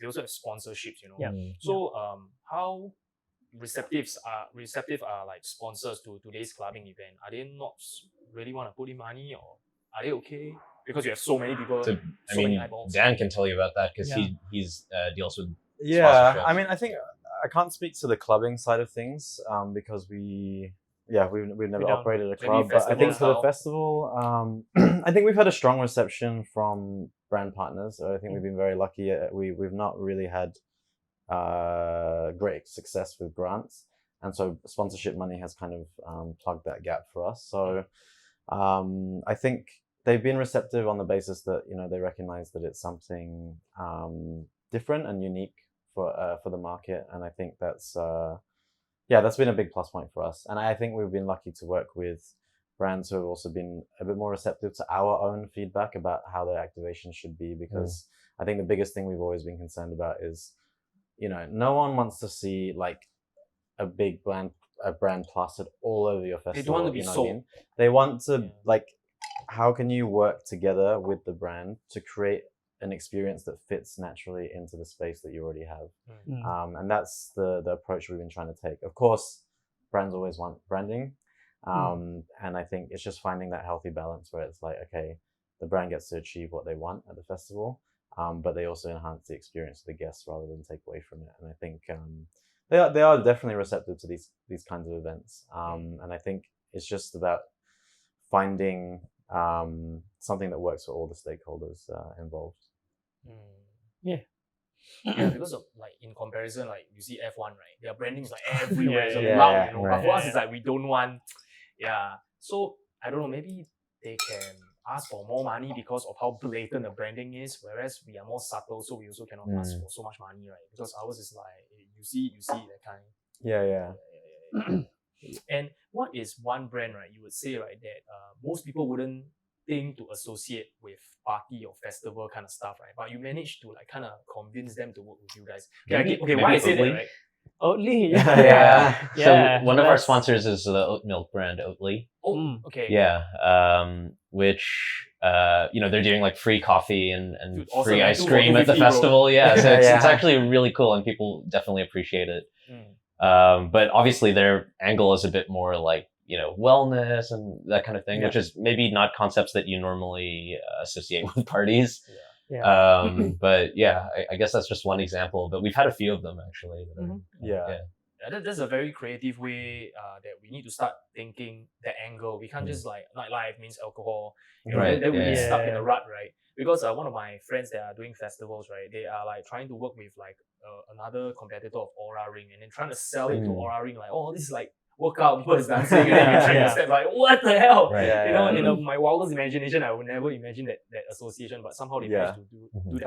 they also have sponsorships, you know. Yeah. So how receptive are like sponsors to today's clubbing event? Are they not really want to put in money, or are they okay? Because you have so many people, many eyeballs. Dan can tell you about that because he's deals with Yeah, sponsorships. I mean, I think I can't speak to the clubbing side of things because we've never operated a club. But I think for the festival, I think we've had a strong reception from brand partners. I think we've been very lucky. We've not really had great success with grants, and so sponsorship money has kind of plugged that gap for us. So I think they've been receptive on the basis that they recognize that it's something different and unique for the market, and I think that's been a big plus point for us. And I think we've been lucky to work with brands who have also been a bit more receptive to our own feedback about how their activation should be, because I think the biggest thing we've always been concerned about is no one wants to see like a brand plastered all over your festival. They don't want to be sold. What I mean? They want to like, how can you work together with the brand to create an experience that fits naturally into the space that you already have? And that's the approach we've been trying to take. Of course, brands always want branding. And I think it's just finding that healthy balance where it's like, okay, the brand gets to achieve what they want at the festival, but they also enhance the experience of the guests rather than take away from it. And I think they are definitely receptive to these kinds of events. And I think it's just about finding something that works for all the stakeholders involved. Yeah, because of like in comparison, like you see F1, right? Their branding is like everywhere, it's loud, But for us, it's like we don't want. Yeah, so I don't know. Maybe they can ask for more money because of how blatant the branding is, whereas we are more subtle, so we also cannot ask for so much money, right? Because ours is like you see that kind. Yeah. And what is one brand, right? You would say, right, that most people wouldn't think to associate with party or festival kind of stuff, right? But you managed to like kind of convince them to work with you guys. Okay, why I say that, right? Oatly. So one of our sponsors is the oat milk brand Oatly. Oh, okay. Yeah. Which they're doing like free coffee and free ice cream at the festival. Bro. Yeah. So it's actually really cool and people definitely appreciate it. But obviously their angle is a bit more like, wellness and that kind of thing, which is maybe not concepts that you normally associate with parties. But yeah, I guess that's just one example, but we've had a few of them actually. That's a very creative way that we need to start thinking that angle. We can't just like nightlife means alcohol, right? Then we get stuck in a rut, right? Because one of my friends that are doing festivals, right, they are like trying to work with like another competitor of Aura Ring, and then trying to sell it to Aura Ring, like, oh, this is like workout, people is dancing, and then you train the steps, like, what the hell? Right. In my wildest imagination, I would never imagine that association, but somehow they managed to do that.